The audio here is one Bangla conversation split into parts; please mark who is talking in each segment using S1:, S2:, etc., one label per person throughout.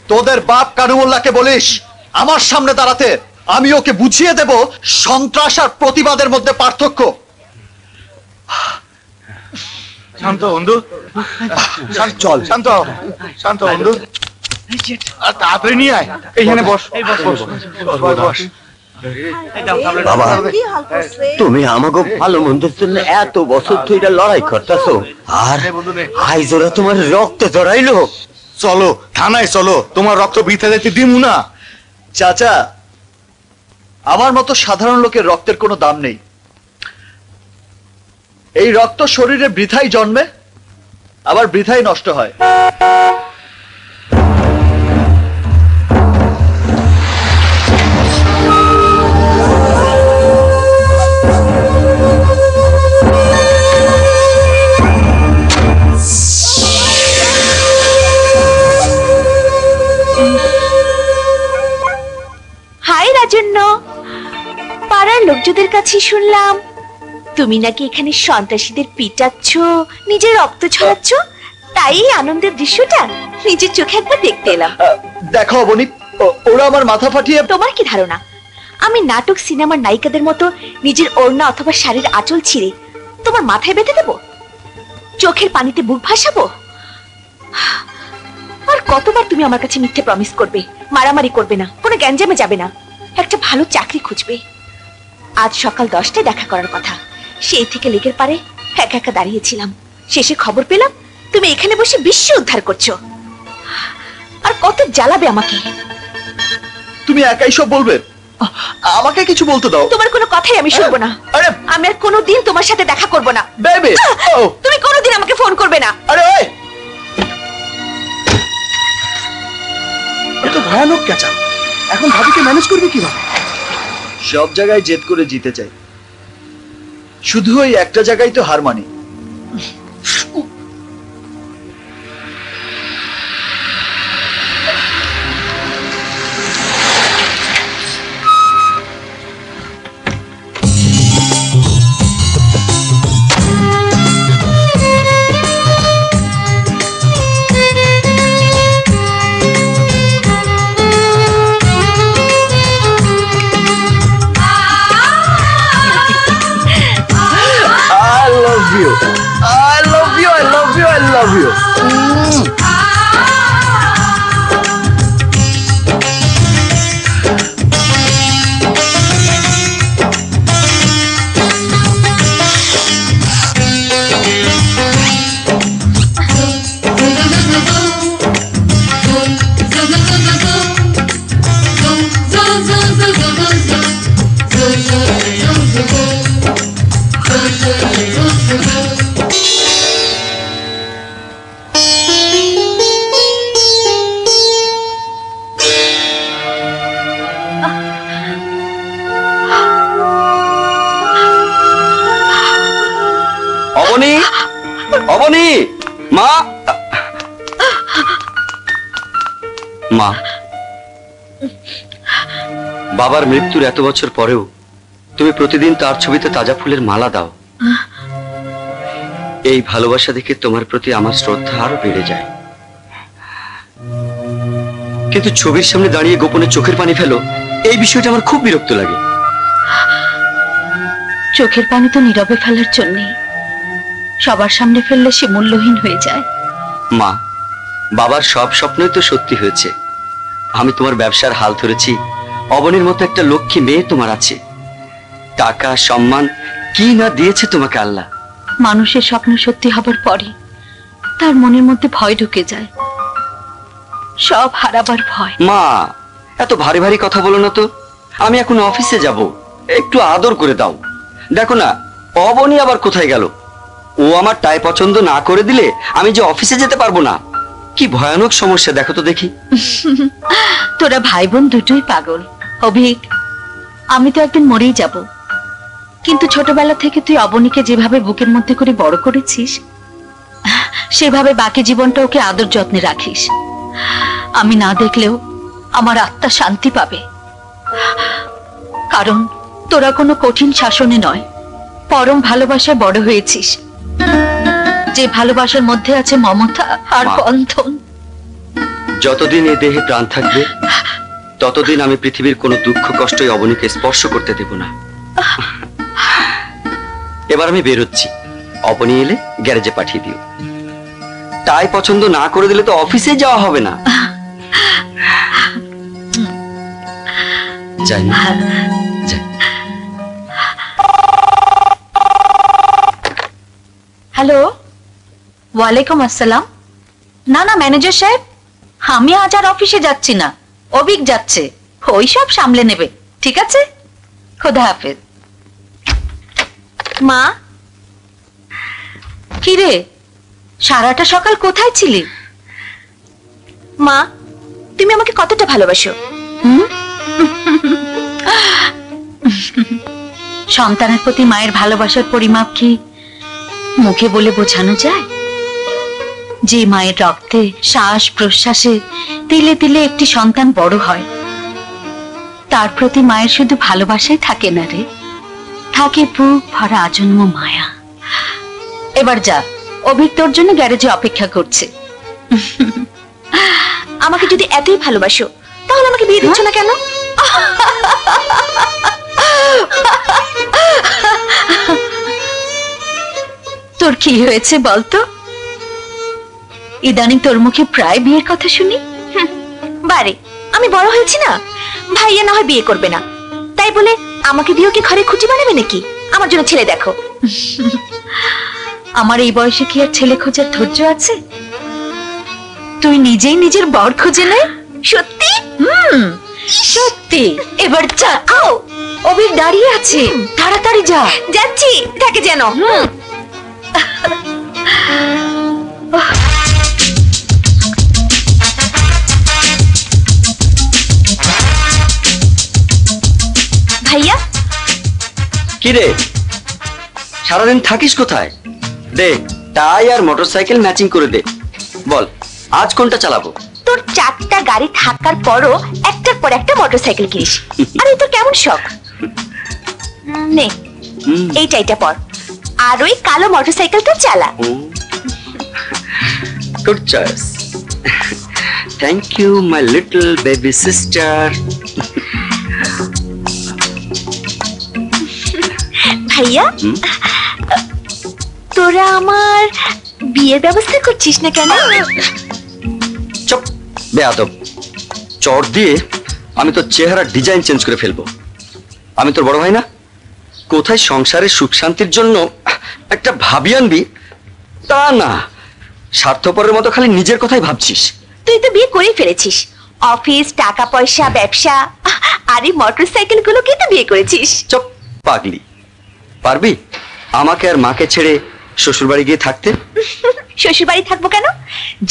S1: তোদের বাপ কানুমুল্লাহকে বলিস আমার সামনে দাঁড়াতে, আমি ওকে বুঝিয়ে দেব সন্ত্রাস আর প্রতিবাদের মধ্যে পার্থক্য।
S2: শান্ত বন্ধু,
S1: চল।
S2: শান্ত শান্ত বন্ধু, তাড়াতাড়ি নিয়ে আয়। এইখানে বস, বস।
S3: বাবা, তুমি আমাকে ভালো মন্দের জন্য এত বছর ধরে লড়াই করতেছো, আর আইজ ওরা তোমার রক্তে জড়াইলো।
S2: চলো থানায় চলো, তোমার রক্ত বৃথা যেতে দিমু না।
S1: চাচা, আমার মতো সাধারণ লোকের রক্তের কোনো দাম নেই। এই রক্ত শরীরে বৃথাই জন্মে, আবার বৃথাই নষ্ট হয়।
S4: হাই রাজন্য, পাড়ার লোকজনের কাছে শুনলাম তুমি নাকি এখানে সন্ত্রাসীদের পিটাচ্ছ, নিজের রক্ত ছড়াচ্ছ। তাই আনন্দের দৃশ্যটা নিজের চোখে একবার দেখতে এলাম।
S1: দেখো অবনী, ওরা আমার মাথা ফাটিয়ে।
S4: তোমার কি ধারণা আমি নাটক সিনেমার নায়িকাদের মতো নিজের ওড়না অথবা শাড়ির আঁচল ছিঁড়ে তোমার মাথায় বেঁধে দেবো, চোখের পানিতে বুক ভাসাবো? আর কতবার তুমি আমার কাছে মিথ্যে প্রমিস করবে, মারামারি করবে না, কোনো গ্যাঞ্জামে যাবে না, একটা ভালো চাকরি খুঁজবে? আজ সকাল 10টায় দেখা করার কথা, সেই থেকে লেকের পারে একা একা দাঁড়িয়েছিলাম। শেষে খবর পেলাম তুমি এখানে বসে বিশ্ব উদ্ধার করছো। আর কত জ্বালাবে আমাকে?
S1: তুমি একাই সব বলবে, আমাকে কিছু বলতে দাও।
S4: তোমার কোনো কথাই আমি শুনবো না।
S1: আরে
S4: আমি আর কোনোদিন তোমার সাথে দেখা করবো না।
S1: বেবি,
S4: তুমি কোনোদিন আমাকে ফোন করবে না।
S1: আরে
S2: এত ভয়ানক কেচা, এখন ভাবিকে ম্যানেজ করবি কিভাবে?
S1: সব জায়গায় জেদ করে জিতে চাই, শুধু ওই একটা জায়গায় তো হার মানি।
S3: মা, বাবার মৃত্যুর এত বছর পরেও তুমি প্রতিদিন তার ছবিতে তাজা ফুলের মালা দাও। এই ভালোবাসা দেখে তোমার প্রতি আমার শ্রদ্ধা আরো বেড়ে যায়। কিন্তু ছবির সামনে দাঁড়িয়ে গোপনে চোখের পানি ফেলো, এই বিষয়টা আমার খুব বিরক্ত লাগে।
S4: চোখের পানি তো নীরবে ফেলার জন্যই, সবার সামনে ফেললে সে মূল্যহীন হয়ে যায়।
S3: মা, বাবার সব স্বপ্নই তো সত্যি হয়েছে। আমি তোমার ব্যবসার হাল ধরেছি, অবনীর মতো একটা লক্ষ্মী মেয়ে তোমার আছে। টাকা সম্মান কি না দিয়েছে তোমাকে আল্লাহ।
S4: মানুষের স্বপ্ন সত্যি হবার পরে তার মনের মধ্যে ভয় ঢুকে যায়, সব হারাবার ভয়।
S3: মা, এত ভারী ভারী কথা বলো না তো। আমি এখন অফিসে যাব, একটু আদর করে দাও। দেখো না, অবনী আবার কোথায় গেল? ও আমার টাই পছন্দ না করে দিলে আমি যে অফিসে যেতে পারবো না। কি ভয়ানক সমস্যা দেখো তো দেখি।
S4: তোরা ভাই বোন দুটোই পাগল। অভিক, আমি তো একদিন মরেই যাব, কিন্তু ছোটবেলা থেকে তুই অবনীকে যেভাবে বুকের মধ্যে করে বড় করেছিস, সেভাবে বাকি জীবনটা ওকে আদর যত্নে রাখিস। আমি না দেখলেও আমার আত্মা শান্তি পাবে, কারণ তোরা কোনো কঠিন শাসনে নয়, পরম ভালোবাসায় বড় হয়েছিস, যে ভালোবাসার মধ্যে আছে মমতা আর বন্ধন।
S3: যতদিন এই দেহে প্রাণ থাকবে ততদিন আমি পৃথিবীর কোনো দুঃখ কষ্টই অবনীকে স্পর্শ করতে দেব না। এবার আমি বেরোচ্ছি, অবনী এলে গ্যারেজে পাঠিয়ে দিও। টাই পছন্দ না করে দিলে তো অফিসে যাওয়া হবে না। যাই না? যাই।
S4: হ্যালো, ওয়ালাইকুম আসসালাম। না না ম্যানেজার সাহেব, আমি আজ আর অফিসে যাচ্ছি না, অভিক যাচ্ছে, ওই সব সামলে নেবে। ঠিক আছে, খোদা হাফেজ। মা, কি রে, সারাটা সকাল কোথায় ছিলি? মা, তুমি আমাকে কতটা ভালোবাসো? সন্তানের প্রতি মায়ের ভালোবাসার পরিমাপ কি মুখে বলে বোঝানো যায়? যে মায়ের রক্তে শ্বাস প্রশ্বাসে তিলে তিলে একটি সন্তান বড় হয়, তার প্রতি মায়ের শুধু ভালোবাসাই থাকে না রে, থাকে বুক ভরা আজন্ম মায়া। এবার যা, অভিক তোর জন্য গ্যারেজে অপেক্ষা করছে। আমাকে যদি এতই ভালোবাসো তাহলে আমাকে বিয়ে দিচ্ছ না কেন? তোর কি হয়েছে বলতো? ইদানিং তোর মুখে প্রায় বিয়ের কথা শুনি। বারে, আমি বড় হয়েছি না, ভাইয়া না হয় বিয়ে করবে না, তাই বলে আমাকে দিয়েও কি ঘরে খুঁটি বানাবে নাকি? আমার জন্য ছেলে দেখো। আমার এই বয়সে কি আর ছেলে খোঁজার ধৈর্য আছে? তুই নিজেই নিজের বর খুঁজে নে। সত্যি? সত্যি। এবার যা, আও, অভিক দাঁড়িয়ে আছে, তাড়াতাড়ি যা। যাচ্ছি, থাকে যেন। ভাইয়া,
S3: কি রে, সারাদিন থাকিস কোথায়? দে, টাই আর মোটরসাইকেল ম্যাচিং করে দে। বল, আজ কোনটা চালাবো?
S4: তোর 4টা গাড়ি থাকার পরও একটার পর একটা মোটরসাইকেল কিনিস। আরে তোর কেমন শখ? নে, এইটা এটা পর, আর ওই কালো মোটরসাইকেলটা চালা।
S3: Good choice. Thank you my little baby sister.
S4: ভাইয়া, তোরা আমার বিয়ের ব্যবস্থা করছিস না কেন?
S3: চুপ, বেয়াদব। চট দিয়ে আমি তোর চেহারার ডিজাইন চেঞ্জ করে ফেলবো। আমি তোর বড় ভাই না? কোথায় সংসারের সুখ শান্তির জন্য একটা ভাবি আনবি তা না, স্বার্থপরের মতো খালি নিজের কথাই ভাবছিস।
S4: তুই তো বিয়ে করে ফেলেছিস, অফিস, টাকা পয়সা, ব্যবসা, আর এই মোটরসাইকেল গুলোকে তো বিয়ে করেছিস।
S3: চুপ পাগলি, পারবি আমাকে আর মাকে ছেড়ে শ্বশুর বাড়ি গিয়ে থাকতে?
S4: শ্বশুর বাড়ি থাকবো কেন,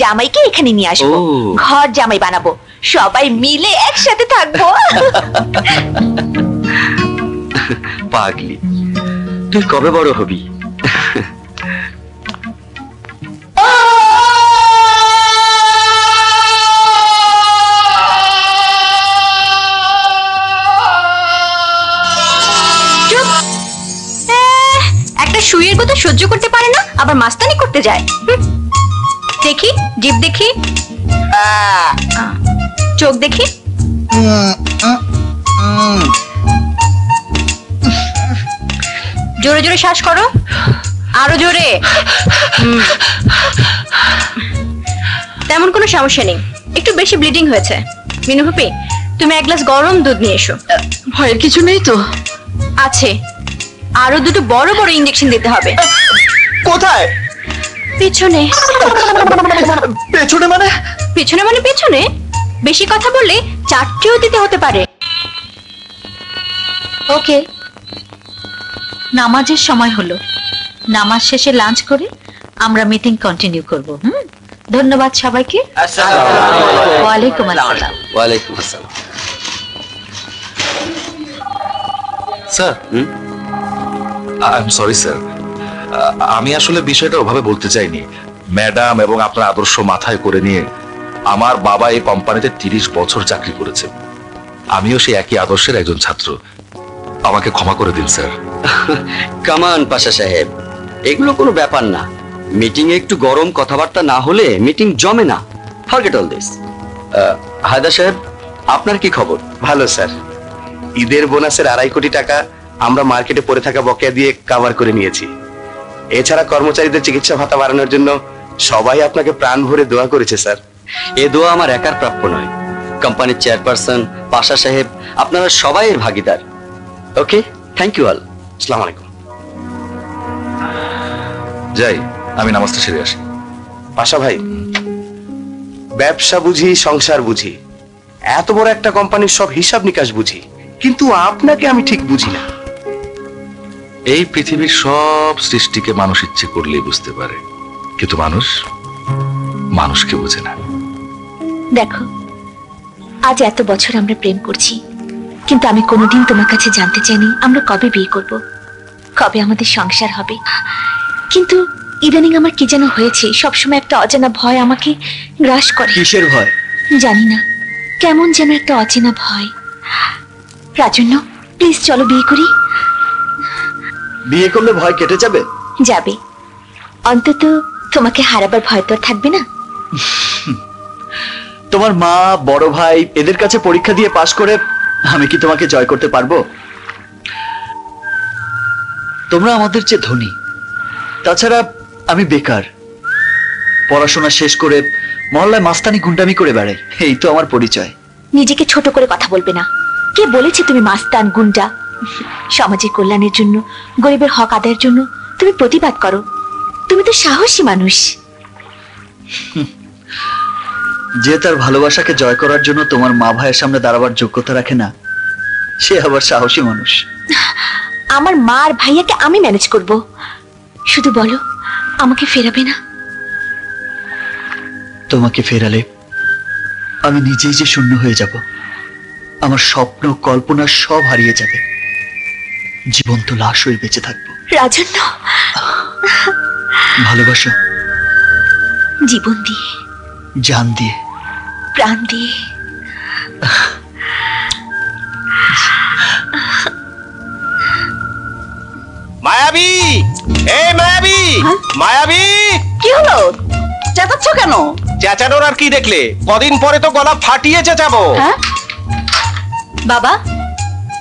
S4: জামাইকে এখানে নিয়ে আসবো,
S3: ও।
S4: ঘর জামাই বানাবো, সবাই মিলে একসাথে থাকবো।
S3: পাগলি, তুই কবে বড় হবি?
S4: একটা শুয়ের কথা সহ্য করতে পারে না, আবার মাস্তানি করতে যায়। দেখি জিভ, দেখি চোখ, দেখি জোরে জোরে শ্বাস করো, আরো জোরে। তেমন কোনো সমস্যা নেই, একটু বেশি ব্লিডিং হয়েছে। মিনু ভাবি, তুমি এক গ্লাস গরম দুধ নিয়ে এসো।
S5: ভয়ের কিছু নেই তো?
S4: আছে, আরো দুটো বড় বড় ইঞ্জেকশন দিতে হবে।
S1: কোথায়?
S4: পিছনে।
S1: পেছনে মানে?
S4: পিছনে মানে পিছনে, বেশি কথা বললে 4টেও দিতে হতে পারে। ওকে, নামাজের সময় হলো, নামাজ শেষে লাঞ্চ করে আমরা মিটিং কন্টিনিউ করব। ধন্যবাদ সবাইকে। ওয়ালাইকুম আসসালাম।
S3: ওয়ালাইকুম আসসালাম।
S6: Sir, I am sorry sir, আমি আসলে বিষয়টা ওভাবে বলতে চাইনি। ম্যাডাম এবং আপনার আদর্শ মাথায় করে নিয়ে আমার বাবা এই কোম্পানিতে 30 বছর চাকরি করেছে, আমিও সেই একই আদর্শের একজন ছাত্র। আমাকে ক্ষমা করে দিন স্যার।
S3: কামান পাশা সাহেব, এগুলো কোনো ব্যাপার না। মিটিং এ একটু গরম কথাবার্তা না হলে মিটিং জমে না। Forget all this. হায়দার সাহেব, আপনার কি খবর?
S2: ভালো স্যার। ঈদের বোনাসের 2.5 কোটি টাকা আমরা মার্কেটে পড়ে থাকা বকেয়া দিয়ে কভার করে নিয়েছি। এছাড়া কর্মচারীদের চিকিৎসা ভাতা বাড়ানোর জন্য সবাই আপনাকে প্রাণ ভরে দোয়া করেছে স্যার।
S3: এ দোয়া আমার একার প্রাপ্য নয়, কোম্পানির চেয়ারপারসন, পাশা সাহেব, আপনারা সবাই এর ভাগিদার। ওকে, থ্যাংক ইউ অল।
S2: আসসালামু আলাইকুম।
S6: যাই, আমি নামাজটা সেরে আসি।
S2: পাশা ভাই, ব্যবসা বুঝি, সংসার বুঝি, এত বড় একটা কোম্পানির সব হিসাব নিকাশ বুঝি, কিন্তু আপনাকে আমি ঠিক বুঝি না।
S6: এই পৃথিবীর সব সৃষ্টিকে মানুষ ইচ্ছে করলেই বুঝতে পারে, কিন্তু মানুষ মানুষকে বোঝে না।
S4: দেখো, আজ এত বছর আমরা প্রেম করছি, কিন্তু আমি কোনোদিন তোমার কাছে জানতে চাইনি আমরা কবে বিয়ে করব, কবে আমাদের সংসার হবে। কিন্তু ইদানিং আমার কি যেন হয়েছে, সবসময় একটা অজানা ভয় আমাকে গ্রাস করে।
S1: কিসের ভয়?
S4: জানি না, কেমন যেন একটা অচেনা ভয়। রাজন্য, প্লিজ চলো বিয়ে করি।
S1: বিয়ে করলে ভয় কেটে যাবে?
S4: যাবে, অন্তত তোমাকে হারাবার ভয় তো আর থাকবে না।
S1: তোমার মা, বড় ভাই এদের কাছে পরীক্ষা দিয়ে পাশ করে আমি কি তোমাকে জয় করতে পারবো? তোমরা আমাদের চেয়ে ধনী, তাছাড়া আমি বেকার, পড়াশোনা শেষ করে মহল্লায় মাস্তানি গুন্ডামি করে বেড়াই, এই তো আমার পরিচয়।
S4: নিজেকে ছোট করে কথা বলবে না। কে বলেছে তুমি মাস্তান, গুন্ডা? সমাজের কল্যাণের জন্য, গরিবের হক আদায়ের জন্য তুমি প্রতিবাদ করো। তুমি তো সাহসী মানুষ।
S1: যে তার ভালোবাসাকে জয় করার জন্য তোমার মা ভাইয়ের সামনে দাঁড়াবার যোগ্যতা রাখে না, সে আবার সাহসী মানুষ।
S4: আমার মা আর ভাইয়াকে আমি ম্যানেজ করব, শুধু বলো আমাকে ফেরাবে না?
S1: তোমাকে ফেরালে আমি নিজেই যে শূন্য হয়ে যাব, আমার স্বপ্ন কল্পনা সব হারিয়ে যাবে, জীবন্ত লাশ হয়ে বেঁচে থাকবো।
S4: রাজন্য,
S1: ভালোবাসো?
S4: জীবন দিয়ে,
S1: জান দিয়ে,
S4: প্রাণ দিয়ে।
S2: মায়াবী, এই মায়াবী, মায়াবী,
S5: কি হলো? চেঁচাচ্ছ কেন?
S2: চেঁচানোর আর কি দেখলে? কদিন পরে তো গলা ফাটিয়ে চেঁচাবো।
S5: হ্যাঁ বাবা,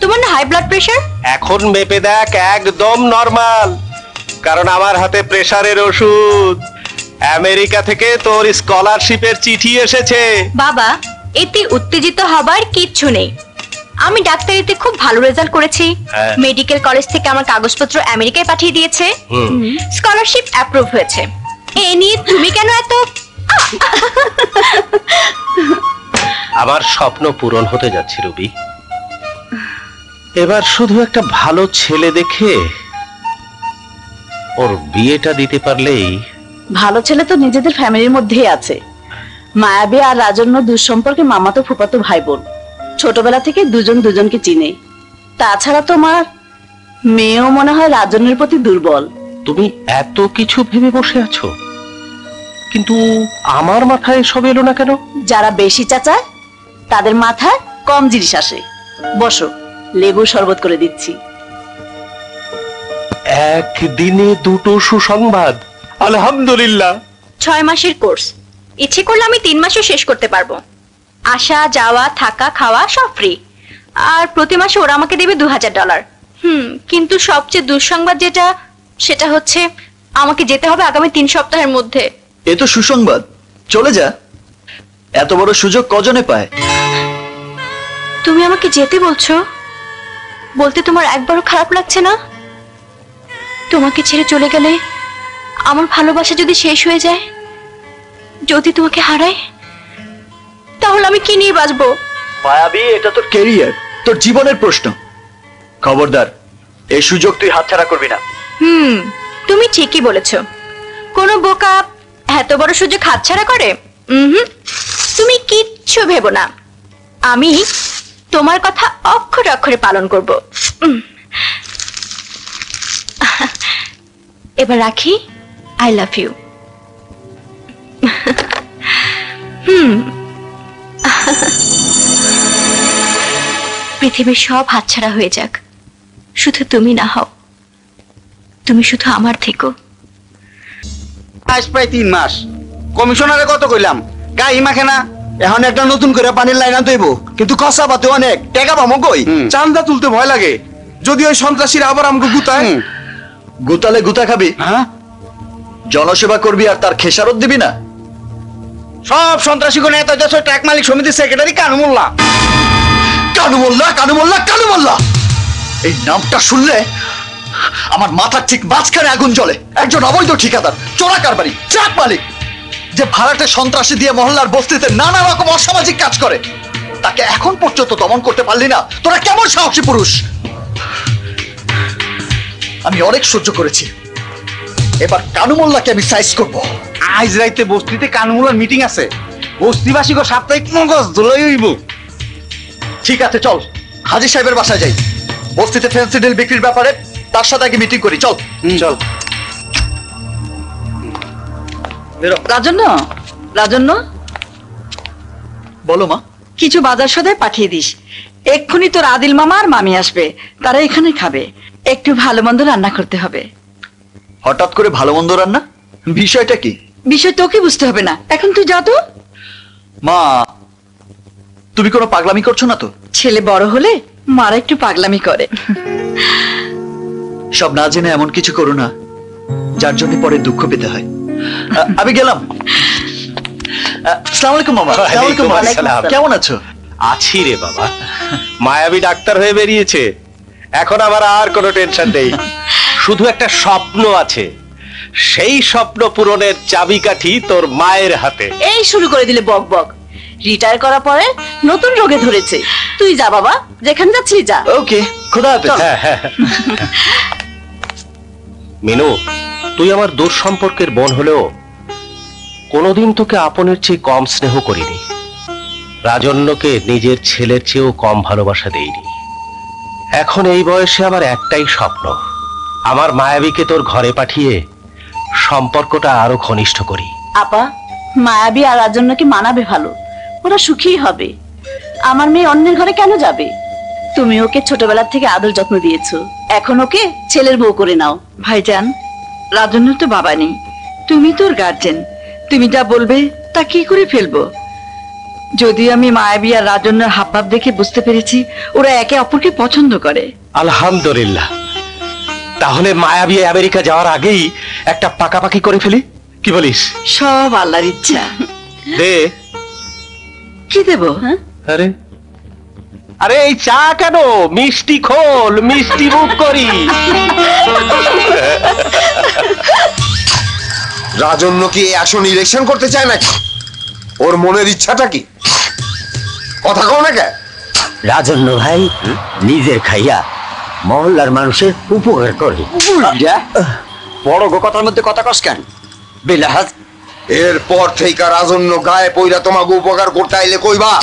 S5: তোমার না হাই ব্লাড প্রেশার?
S2: এখন মেপে দেখ, একদম নরমাল। কারণ আমার হাতে প্রেসারের ওষুধ। আমেরিকা থেকে তোর স্কলারশিপের চিঠি এসেছে।
S5: বাবা, এতে উত্তেজিত হবার কিচ্ছু নেই। আমি ডাক্তারিতে খুব ভালো রেজাল্ট করেছি।
S2: হ্যাঁ।
S5: মেডিকেল কলেজ থেকে আমার কাগজপত্র আমেরিকায় পাঠিয়ে দিয়েছে। স্কলারশিপ অ্যাপ্রুভ হয়েছে। এ নিয়ে তুমি কেন এত?
S2: আমার স্বপ্ন পূরণ হতে যাচ্ছে রবি। এবার শুধু একটা ভালো ছেলে দেখে ওর বিয়েটা দিতে পারলেই।
S5: ভালো ছেলে তো নিজেদের ফ্যামিলির মধ্যেই আছে। মায়াবী আর রাজন্য দুঃসম্পর্কে মামাতো ফুফাতো ভাই বোন, ছোটবেলা থেকে দুজন দুজনকে চিনে। তাছাড়া তোমার মেয়েও মনে হয় রাজন্যের প্রতি দুর্বল।
S2: তুমি এত কিছু ভেবে বসে আছো, কিন্তু আমার মাথায় এসব এলো না কেন?
S5: যারা বেশি চাচায় তাদের মাথায় কম জিনিস আসে। বসো, লেবু শরবত করে দিচ্ছি।
S2: একদিনে দুটো সুসংবাদ, আলহামদুলিল্লাহ।
S5: 6 মাসের কোর্স, ইচ্ছে করলে আমি 3 মাসে শেষ করতে পারবো। আসা যাওয়া থাকা খাওয়া সব ফ্রি, আর প্রতি মাসে ওরা আমাকে দেবে $2000। কিন্তু সবচেয়ে দুঃসংবাদ যেটা, সেটা হচ্ছে আমাকে যেতে হবে আগামী 3 সপ্তাহের মধ্যে।
S1: এ তো সুসংবাদ, চলে যা। এত বড় সুযোগ কজনে পায়?
S5: তুমি আমাকে যেতে বলছো? বলতে তোমার একবারও খারাপ লাগছে না? তোমাকে ছেড়ে চলে গেলে আমার ভালোবাসা যদি শেষ হয়ে যায়, যদি তোমাকে হারাই, তাহলে আমি কি নিয়ে বাঁচবো?
S1: মায়াবী, এটা তোর ক্যারিয়ার, তোর জীবনের প্রশ্ন। খবরদার, এই সুযোগ তুই হাতছাড়া করবি না।
S5: তুমি ঠিকই বলেছো। কোনো বোকা এত বড় সুযোগ হাতছাড়া করে? তুমি কিচ্ছু ভেবো না, আমি তোমার কথা অক্ষরে অক্ষরে পালন করব। এবার রাখি। I love you. পৃথিবীর সব হাতছাড়া হয়ে যাক, শুধু তুমি না হও। তুমি শুধু আমার থেকো।
S7: আজ প্রায় 3 মাস। কমিশনারে কত কইলাম, গাই মাখে না।
S1: এখন একটা নতুন করে পানির লাইন আনতে হইব, কিন্তু খরচা পাতে অনেক, টাকা পাবো কই?
S2: চান্দা তুলতে ভয় লাগে, যদি ওই সন্ত্রাসীরা আবার আমাকে গুতায়।
S1: গুতালে গুতা খাবি, জনসেবা করবি আর তার খেসারত দিবি না?
S7: সব সন্ত্রাসী কোন এত দেশ ট্রাক মালিক সমিতির সেক্রেটারি কানু মোল্লা।
S1: কানু মোল্লা, কানু মোল্লা, কানু মোল্লা, এই নামটা শুনলে আমার মাথার ঠিক মাঝখানে আগুন জ্বলে। একজন অবৈধ ঠিকাদার, চোরা কারবারি, ট্রাক মালিক, যে ভাড়াটে সন্ত্রাসী দিয়ে মহল্লার বস্তিতে নানা রকম অসামাজিক কাজ করে, তাকে এখন পর্যন্ত দমন করতে পারলি না? তোরা কেমন সাহসী পুরুষ! আমি অনেক সহ্য করেছি, এবার কানু মোল্লাকে আমি সাইজ করব।
S7: আজ রাইতে বস্তিতে কানু মোল্লার মিটিং আছে, বস্তিবাসী গো সাপ্তাহিক মগজ ধুলাই হইব।
S1: ঠিক আছে, চল হাজি সাহেবের বাসায় যাই, বস্তিতে ফেন্সি ডিল বিক্রির ব্যাপারে তার সাথে আগে মিটিং করি। চল
S2: চল।
S8: রাজন্য, রাজন্য,
S1: বলো মা।
S8: কিছু বাজার সদাই পাঠিয়ে দিস। এক্ষুনি তোর আদিল মামা আর মামি আসবে, তারা এখানে খাবে। একটু ভালো মন্দ রান্না করতে হবে।
S1: হঠাৎ করে ভালো মন্দ রান্না, বিষয়টা কি?
S8: বিষয় তোকে বুঝতে হবে না, এখন তুই যা তো।
S1: মা, তুমি কোনো পাগলামি করছো না তো?
S8: ছেলে বড় হলে মারা একটু পাগলামি করে।
S1: সব না জেনে এমন কিছু করো না যার জন্য পরে দুঃখ পেতে হয়। আমি গেলাম। আসসালামু আলাইকুম মামা। আসসালামু আলাইকুম মামা।
S2: আসসালাম।
S1: কেমন আছো?
S2: আছি রে বাবা, মায়াবী ডাক্তার হয়ে বেরিয়েছে, এখন আমার আর কোনো টেনশন নেই। শুধু একটা স্বপ্ন আছে, সেই স্বপ্ন পূরণের চাবিকাঠি তোর মায়ের হাতে।
S5: এই শুরু করে দিলে বক বক। রিটায়ার করার পরে নতুন রোগে ধরেছে। তুই যা বাবা, যেখানে যাচ্ছিস যা।
S1: ওকে, খোদা হাফেজ।
S2: মিনু, তুই আমার দূর সম্পর্কের বোন হলেও কোনোদিন তোকে আপনের চেয়ে কম স্নেহ করিনি। রাজন্যকে নিজের ছেলের চেয়েও কম ভালোবাসা দেইনি। এখন এই বয়সে আমার একটাই স্বপ্ন, আমার মায়াবীকে তোর ঘরে পাঠিয়ে সম্পর্কটা আরো ঘনিষ্ঠ করি।
S5: আপা, মায়াবী আর রাজন্যকে মানাবে ভালো, ওরা সুখী হবে। আমার মেয়ে অন্যের ঘরে কেন যাবে? তুমি ওকে ছোটবেলা থেকে আদর যত্ন দিয়েছো, এখন ওকে ছেলের বউ করে নাও।
S8: ভাইজান, রাজন্য তো বাবা নেই, তুমি তোর গার্জেন, তুমি যা বলবে তা কি করে ফেলবো। যদিও আমি মায়াবী আর রাজন্যের হাবভাব দেখে বুঝতে পেরেছি ওরা একে অপরকে পছন্দ করে।
S2: আলহামদুলিল্লাহ, তাহলে মায়াবী আমেরিকা যাওয়ার আগেই একটা পাকাপাকি করে ফেলি, কি বলিস?
S8: সব আল্লাহর ইচ্ছা।
S2: দে।
S8: কি দেবো?
S2: আরে আরে এই চা কেন, মিষ্টি খোল, মিষ্টি মুখ করি।
S9: রাজন্য কি আসন ইলেকশন করতে চায় নাকি? ওর মনের ইচ্ছাটা কি? কথা কও না কে?
S10: রাজন্য ভাই নিজের খাইয়া মহল্লার মানুষের উপকার করে।
S3: বড় গো কথার মধ্যে কথা কস কেন? বিলাহাজ,
S9: এরপর থেকে রাজন্য গায়ে পইরা তোমাকে উপকার করতে আইলে কইবা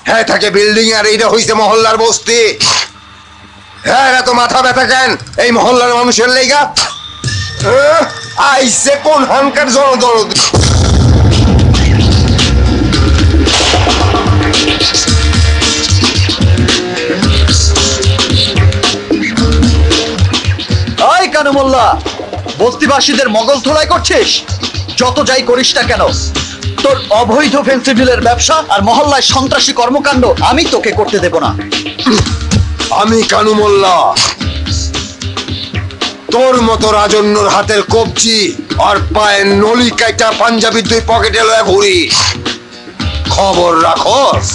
S9: হ্যাঁ থাকে বিল্ডিং আর এইটা হইছে মহল্লার বস্তি। হ্যাঁ এত মাথা ব্যথা কেন এই মহল্লার মানুষের লেগা? আইসে কোন হানকার জনদরদ।
S1: ওই কানু মোল্লা, বস্তিবাসীদের মগজ ধোলাই করছিস? যত যাই করিস না কেন, তোর অবৈধ ফেন্সিডিলের ব্যবসা আর মহল্লায় সন্ত্রাসী কর্মকাণ্ড আমি তোকে করতে দেব না।
S9: আমি কানু মোল্লা তোর মতো রাজন্যর হাতের কবজি আর পায়ের নলি কাইটা পাঞ্জাবির দুই পকেটে লয়ে ঘুরি, খবর রাখস।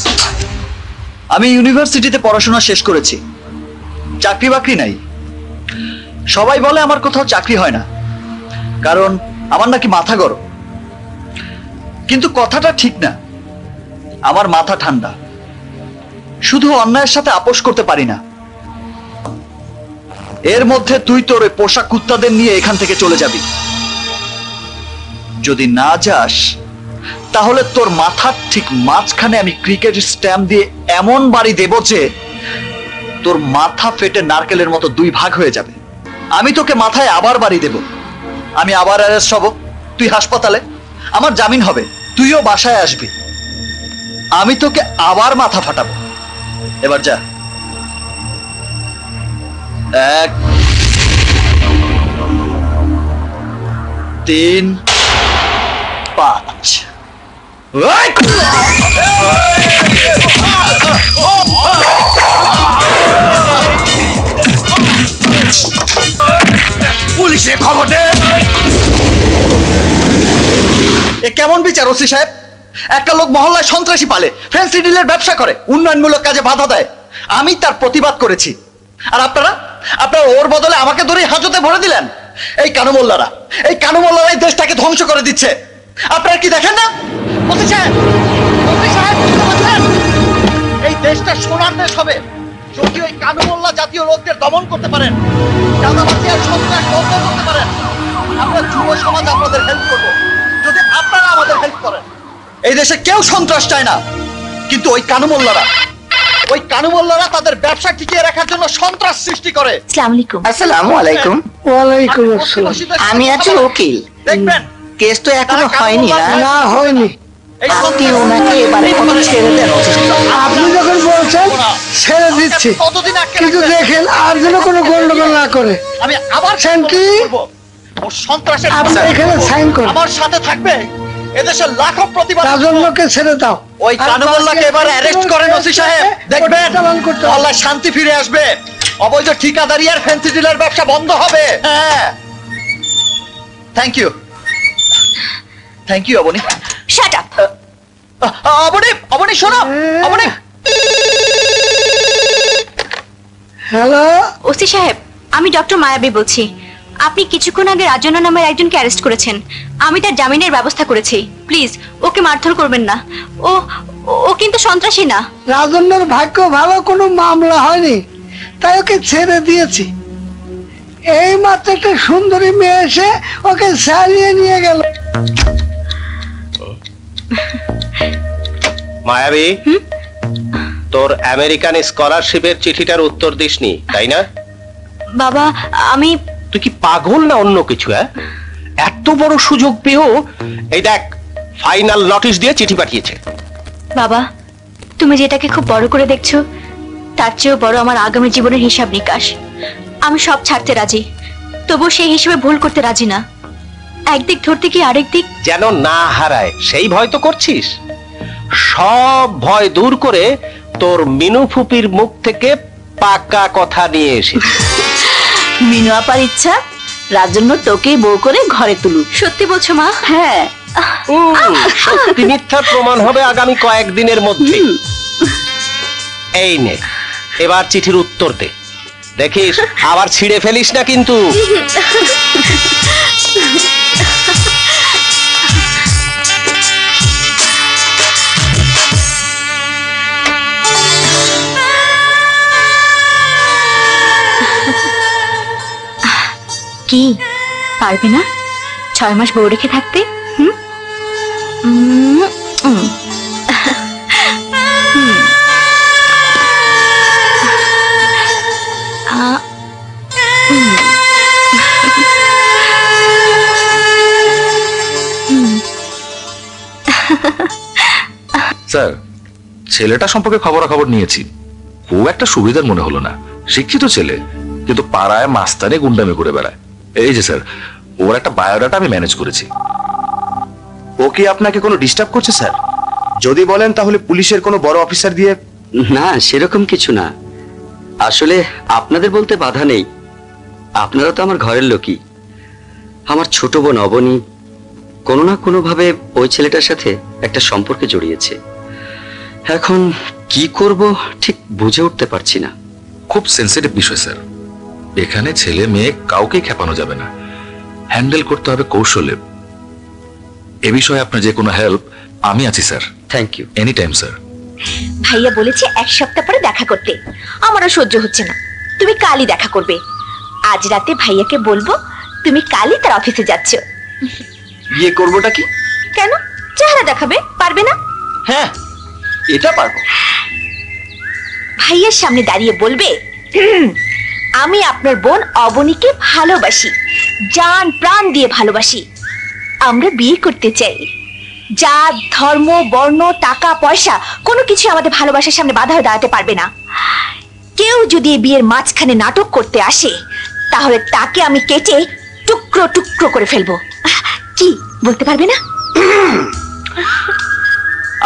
S1: আমি ইউনিভার্সিটিতে পড়াশোনা শেষ করেছি, চাকরি বাকরি নাই। সবাই বলে আমার কোথাও চাকরি হয় না, কারণ আমার নাকি মাথা গরম। কিন্তু কথাটা ঠিক না, আমার মাথা ঠান্ডা। শুধু অন্যায়ের সাথে আপোষ করতে পারি না। এর মধ্যে তুই তোর ওই পোষা কুত্তাদের নিয়ে এখান থেকে চলে যাবি। যদি না যাস তাহলে তোর মাথার ঠিক মাঝখানে আমি ক্রিকেট স্ট্যাম্প দিয়ে এমন বাড়ি দেব যে তোর মাথা ফেটে নারকেলের মতো দুই ভাগ হয়ে যাবে। আমি তোকে মাথায় আবার বাড়ি দেব, আমি আবার অ্যারেস্ট হব, তুই হাসপাতালে, আমার জামিন হবে, তুইও বাসায় আসবি, আমি তোকে আবার মাথা ফাটাবো। এবার যা। 1 3 5 পুলিশে খবর দে। এ কেমন বিচার ওসি সাহেব? একটা লোক মহল্লায় সন্ত্রাসী পালে, ফ্যান্সি ডিলের ব্যবসা করে, উন্নয়নমূলক কাজে বাধা দেয়। আমি তার প্রতিবাদ করেছি, আর আপনারা ওর বদলে আমাকে ধরে হাজতে ভরে দিলেন। এই কানুমোল্লারাই দেশটাকে ধ্বংস করে দিচ্ছে। আপনারা কি দেখেন না? ওসি সাহেব, এই দেশটা সোনার দেশ হবে যদি ওই কানুমোল্লা জাতীয় লোকদের দমন করতে পারেন, চাঁদাবাজি আর সন্ত্রাস বন্ধ করতে পারেন। আমরা যুব সমাজ আপনাদের হেল্প করব যদি আপনারা আমাদের হেল্প করেন। এই দেশে কেউ সন্ত্রাস চায় না, কিন্তু ওই কানুমোল্লারা তাদের ব্যবসা টিকিয়ে রাখার জন্য সন্ত্রাস সৃষ্টি করে।
S5: আসসালামু আলাইকুম।
S11: আসসালামু আলাইকুম।
S8: ওয়ালাইকুম আসসালাম।
S11: আমি আছি উকিল।
S1: দেখবেন
S11: কেস তো এখনো হয়নি না?
S8: না হয়নি।
S11: আপনি ওনাকে এবারে ছেড়ে দেন।
S8: আপনি যখন বলছেন ছেড়ে দিচ্ছি,
S1: কতদিন
S8: কিন্তু দেখেন আর যেন কোনো গন্ডগোল না করে।
S1: আমি আবার
S8: শান্তি,
S1: ওর সন্ত্রাসের
S8: আপনি এখানে সাইন করুন।
S1: আমার সাথে থাকবে। এদেশের লাখো প্রতিবাদ।
S8: রাজন্যকে ছেড়ে দাও।
S1: ওই কানুমোল্লাকে এবার অ্যারেস্ট করেন ওসি সাহেব। দেখবেন মহল্লায় শান্তি ফিরে আসবে, অবৈধ ঠিকাদারি আর ফ্যান্সি ডিলার ব্যবসা বন্ধ হবে। হ্যাঁ, thank you Abani.
S5: Shut up.
S1: Abani শোনো। অবনী।
S8: হ্যালো
S5: ওসি সাহেব, আমি ডক্টর মায়াবী বলছি। আপনি কিছুক্ষণ আগে রাজন্য নামের একজনকে অ্যারেস্ট করেছেন। আমি তার জামিনের ব্যবস্থা করেছি। প্লিজ ওকে মারধর করবেন না। ও কিন্তু সন্ত্রাসী না।
S8: রাজন্যর ভাগ্য ভালো, কোনো মামলা হয়নি, তাই ওকে ছেড়ে দিয়েছি। এই মাত্র একটা সুন্দরী মেয়ে এসে ওকে ছাড়িয়ে নিয়ে গেল।
S12: মায়াবী, তোর আমেরিকান স্কলারশিপের চিঠিটার উত্তর দিসনি, তাই না?
S5: বাবা,
S12: তুই কি পাগল না অন্য কিছু? এত বড় সুযোগ পেয়েও এই দেখ, ফাইনাল নোটিশ দিয়ে চিঠি পাঠিয়েছে।
S5: বাবা, তুমি যেটাকে খুব বড় করে দেখছো, তার চেয়েও বড় আমার আগামী জীবনের হিসাব নিকাশ। আমি সব ছাড়তে রাজি, তবু সেই হিসেবে ভুল করতে রাজি না। একদিক ধরতে কি আরেক দিক
S12: যেন না হারায়, সেই ভয় তো করছিস। সব ভয় দূর করে তোর মিনু ফুপির মুখ থেকে পাকা কথা নিয়ে এসে।
S11: মিনু আপার ইচ্ছা রাজন্য তোকেই বউ করে ঘরে তুলুক।
S5: সত্যি বলছো মা?
S11: হ্যাঁ,
S12: সত্যি মিথ্যা প্রমাণ হবে আগামী কয়েকদিনের মধ্যে। এই নে, এবার চিঠির উত্তর দে। দেখিস আবার ছিঁড়ে ফেলিস না কিন্তু।
S5: কি পারবে না 6 মাস বউ রেখে থাকতে?
S6: স্যার, ছেলেটা সম্পর্কে খবরাখবর নিয়েছি। খুব একটা সুবিধার মনে হলো না। শিক্ষিত ছেলে, কিন্তু পাড়ায় মাস্তানে গুন্ডামি করে বেড়ায়। এই যে স্যার, ওর একটা বায়োডাটা আমি ম্যানেজ করেছি।
S2: ও কি আপনাকে কোনো ডিস্টার্ব করছে স্যার? যদি বলেন তাহলে পুলিশের কোনো বড় অফিসার দিয়ে।
S3: না, সেরকম কিছু না। আসলে আপনাদের বলতে বাধা নেই, আপনারা তো আমার ঘরের লোকই। আমার ছোট বোন অবনী কোনো না কোনো ভাবে ওই ছেলেটার সাথে একটা সম্পর্কে জড়িয়েছে। এখন কি করব ঠিক বুঝে উঠতে পারছি না।
S6: খুব সেন্সিটিভ বিষয় স্যার। এখানে ছেলে মেয়ে কাউকে খেপানো যাবে না, হ্যান্ডেল করতে হবে কৌশলে। এ বিষয়ে আপনার যে কোনো হেল্প, আমি আছি sir.
S3: Thank you.
S6: Any time sir.
S5: ভাইয়া বলেছে 1 সপ্তাহ পরে দেখা করতে। আমারও সহ্য হচ্ছে না। তুমি কালই দেখা করবে। আজ রাতে ভাইয়াকে বলবো তুমি কালই তার অফিসে যাচ্ছ।
S1: বিয়ে করবোটা কি?
S5: কেন? চেহারা দেখাবে, পারবে না?
S1: হ্যাঁ, এটা পারবো।
S5: ভাইয়ের সামনে দাঁড়িয়ে বলবে আমি আপনার বোন অবনীকে ভালোবাসি, জান প্রাণ দিয়ে ভালোবাসি। আমরা বিয়ে করতে চাই। জাত, ধর্ম, বর্ণ, টাকা পয়সা কোনো কিছু আমাদের ভালোবাসার সামনে বাধা হয়ে দাঁড়াতে পারবে না। কেউ যদি এই বিয়ের মাঝখানে নাটক করতে আসে, তাহলে তাকে আমি কেটে টুকরো টুকরো করে ফেলবো। কি বলতে পারবে না?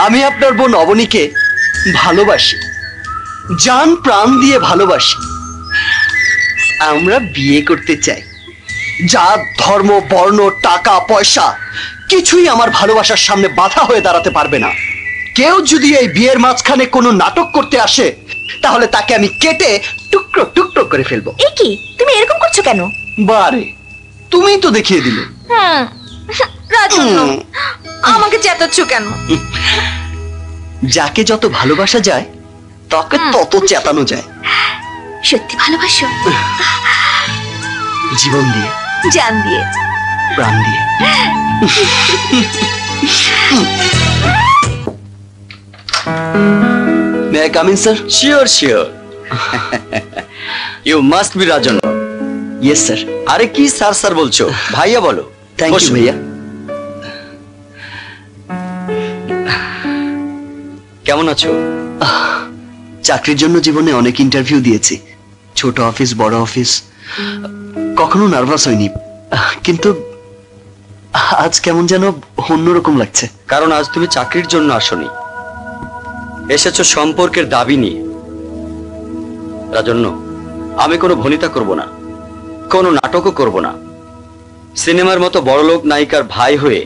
S1: আমি আপনার বোন অবনীকে ভালোবাসি, জান প্রাণ দিয়ে ভালোবাসি। আমরা বিয়ে করতে চাই। জাত, ধর্ম, বর্ণ, টাকা পয়সা কিছুই আমার ভালোবাসার সামনে বাধা হয়ে দাঁড়াতে পারবে না। কেউ যদি এই বিয়ের মাঝখানে কোনো নাটক করতে আসে তাহলে তাকে আমি কেটে টুকরো টুকরো করে ফেলবো।
S5: এ কি, তুমি এরকম করছো কেন?
S1: বারে, তুমিই তো দেখিয়ে দিলে।
S5: রাজন্য, আমাকে চেতাচ্ছ কেন?
S1: যাকে যত ভালোবাসা যায় তাকে তত চেতানো যায়।
S5: সত্যি ভালোবাসো?
S1: জীবন দিয়ে,
S5: জান দিয়ে,
S1: প্রাণ দিয়ে। May I come in, sir?
S3: Sure, sure. You must be Rajan.
S1: Yes, sir.
S3: আরে কি স্যার স্যার বলছো? ভাইয়া বলো।
S1: Thank you, ভাইয়া।
S3: কেমন আছো?
S1: চাকরির জন্য জীবনে অনেক ইন্টারভিউ দিয়েছি, ছোট অফিস, বড় অফিস। কখনো নার্ভাস হইনি, কিন্তু আজ কেমন যেন অন্যরকম লাগছে।
S3: কারণ আজ তুমি চাকরির জন্য আসোনি, এসেছো সম্পর্কের দাবি নিয়ে। রাজন্য, আমি কোনো ভনিতা করব না, কোনো নাটকও করব না। সিনেমার মতো বড়লোক নায়িকার ভাই হয়ে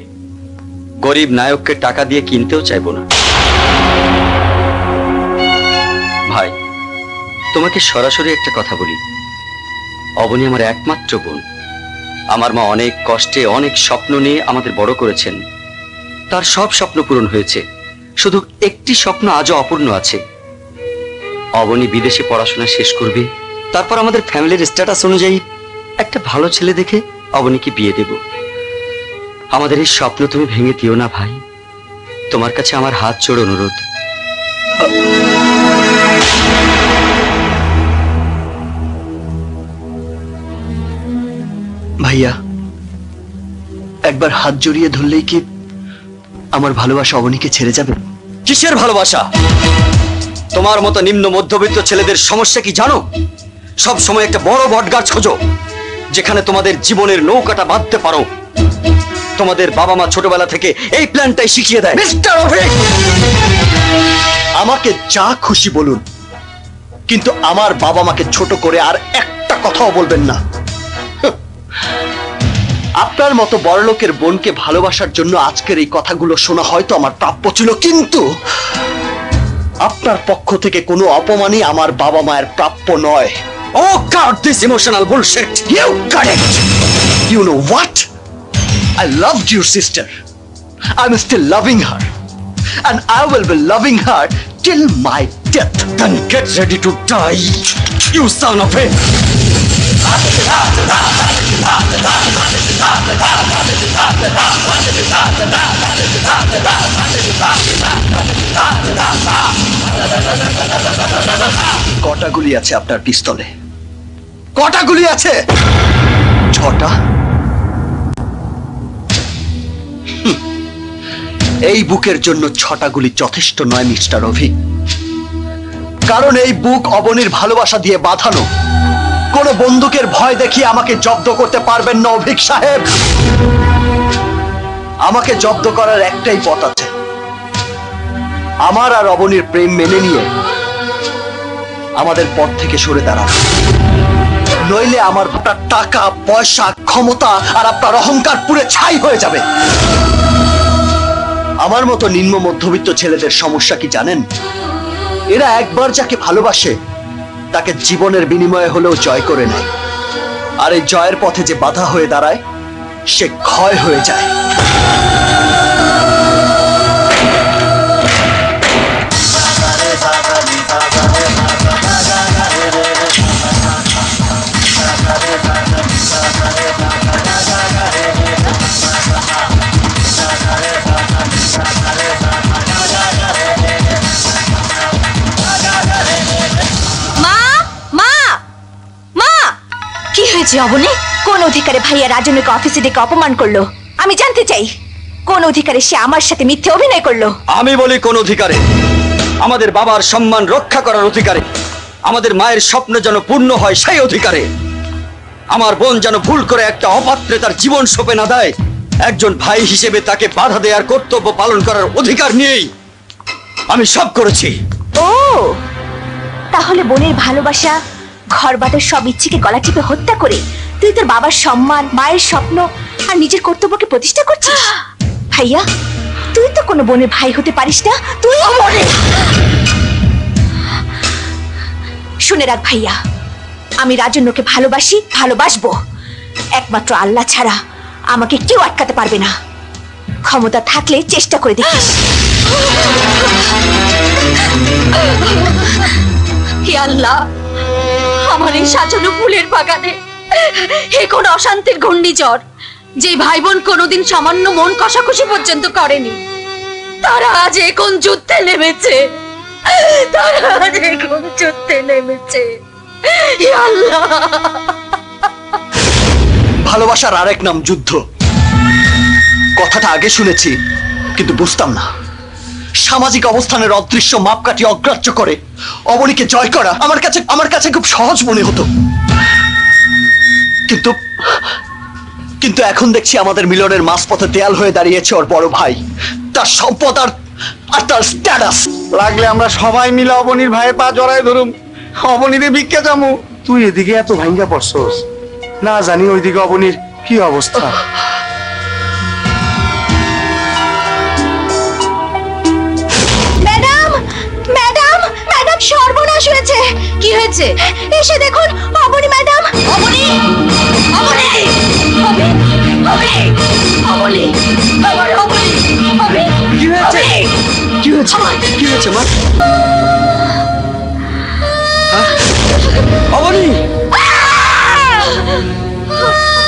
S3: গরিব নায়ককে টাকা দিয়ে কিনতেও চাইবো না। ভাই, তোমাকে সরাসরি একটা কথা বলি, অবনী আমার একমাত্র বোন। আমার মা অনেক কষ্টে, অনেক স্বপ্ন নিয়ে আমাদের বড় করেছেন। তার সব স্বপ্ন পূরণ হয়েছে, শুধু একটি স্বপ্ন আজও অপূর্ণ আছে। অবনী বিদেশে পড়াশোনা শেষ করবে, তারপর আমাদের ফ্যামিলির স্ট্যাটাস অনুযায়ী একটা ভালো ছেলে দেখে অবনীকে বিয়ে দেব। আমাদের এই স্বপ্ন তুমি ভেঙে দিও না ভাই, তোমার কাছে আমার হাত জোড় অনুরোধ।
S1: ভাইয়া, একবার হাত জড়িয়ে ধরলেই কি আমার ভালোবাসা অবনীকে ছেড়ে যাবে?
S3: কিসের ভালোবাসা? তোমার মতো নিম্ন মধ্যবিত্ত ছেলেদের সমস্যা কি জানো? সব সময় একটা বড় বটগাছ খোঁজো যেখানে তোমাদের জীবনের নৌকাটা বাঁধতে পারো। তোমাদের বাবা মা ছোটবেলা থেকে এই প্ল্যানটাই শিখিয়ে দেয়।
S1: মিস্টার অভিক, আমাকে যা খুশি বলুন, কিন্তু আমার বাবা মাকে ছোট করে আর একটা কথাও বলবেন না। আপনার মতো বড়লোকের বোনকে ভালোবাসার জন্য আজকের এই কথাগুলো শোনা হয়তো আমার প্রাপ্য ছিল, কিন্তু আপনার পক্ষ থেকে কোনো অপমানই আমার বাবা মায়ের প্রাপ্য নয়।
S3: Oh God, this emotional bullshit.
S1: You got it. You know what? I loved your sister. I'm still loving her, and I will be loving her till my death.
S3: Then get ready to die, you son of a...
S1: কটা গুলি আছে আপনার পিস্তলে? কটা গুলি আছে? 6টা। এই বুকের জন্য 6টা গুলি যথেষ্ট নয় মিস্টার অভিক, কারণ এই বুক অবনীর ভালোবাসা দিয়ে বাঁধানো। কোন বন্দুকের ভয় দেখিয়ে আমাকে জব্দ করতে পারবেন না অভিক সাহেব। আমাকে জব্দ করার একটাই পথ আছে, আমার আর অবনীর প্রেম মেনে নিয়ে আমাদের পথ থেকে সরে দাঁড়ানো। নইলে আমার টাকা পয়সা, ক্ষমতা আর আপনার অহংকার পুরো ছাই হয়ে যাবে। আমার মতো নিম্ন মধ্যবিত্ত ছেলেদের সমস্যা কি জানেন? এরা একবার যাকে ভালোবাসে তাকে জীবনের বিনিময়ে হলেও জয় করে নেয়, আর এই জয়ের পথে যে বাধা হয়ে দাঁড়ায় সে ক্ষয় হয়ে যায়।
S5: অবনী, কোন অধিকারে ভাইয়া রাজনকে অফিসে ডেকে অপমান করলো? আমি জানতে চাই, কোন অধিকারে সে আমার সাথে মিথ্যে অভিনয় করলো?
S3: আমি বলি কোন অধিকারে? আমাদের বাবার সম্মান রক্ষা করার অধিকারে, আমাদের মায়ের স্বপ্ন যেন পূর্ণ হয় সেই অধিকারে। আমার বোন যেন ভুল করে একটা অপাত্রে তার জীবন সঁপে না দেয়, একজন ভাই হিসেবে তাকে বাধা দেওয়ার কর্তব্য পালন করার অধিকার নিয়েই
S1: আমি সব করেছি।
S5: ও তাহলে বোনের ভালোবাসা, ঘর বাঁধার সব ইচ্ছেকে গলা টিপে হত্যা করে তুই তোর বাবার সম্মান, মায়ের স্বপ্ন আর নিজের কর্তব্যকে প্রতিষ্ঠা করছিস। ভাইয়া, তুই তো কোনো বোনের ভাই হতে পারিস না। তুই শুনে রাখ ভাইয়া, আমি রাজন্যকে ভালোবাসি, ভালোবাসবো। একমাত্র আল্লাহ ছাড়া আমাকে কেউ আটকাতে পারবে না। ক্ষমতা থাকলে চেষ্টা করে দেখিস। হে আল্লাহ, আমার এই সাজানো ফুলের বাগানে এ কোন অশান্তির ঘূর্ণিঝড়, যে ভাই বোন কোনোদিন সামান্য মন কষাকষি পর্যন্ত করেনি, তারা আজ এখন যুদ্ধে নেমেছে। তারা আজ এখন যুদ্ধে নেমেছে। হে আল্লাহ,
S1: ভালোবাসার আরেক নাম যুদ্ধ। কথাটা আগে শুনেছি কিন্তু বুঝতাম না। সামাজিক অবস্থানের অদৃশ্য মাপকাঠি অগ্রাহ্য করে অবনীকে জয় করা আমার কাছে খুব সহজ মনে হতো। কিন্তু এখন দেখছি আমাদের মিলনের মাঝপথে দেয়াল হয়ে দাঁড়িয়েছে ওর বড় ভাই, তার সম্পদ আর তার স্ট্যাটাস।
S7: লাগলে আমরা সবাই মিলে অবনীর ভাইয়ের পা জড়ায় ধরুম, অবনীরে ভিক্ষা যামু।
S2: তুই এদিকে এত ভাঙ্গা পড়ছস, না জানি ওইদিকে অবনীর কি অবস্থা।
S5: ম্যাডাম, ম্যাডাম, ম্যাডাম, সর্বনাশ হয়েছে। কি হয়েছে? এসে দেখুন অবনী ম্যাডাম। অবনী, অবনী, অবনী, অবনী, আমার অবনী, অবনী।
S1: কি হয়েছে? কি হয়েছে? কি হয়েছে মা? অবনী,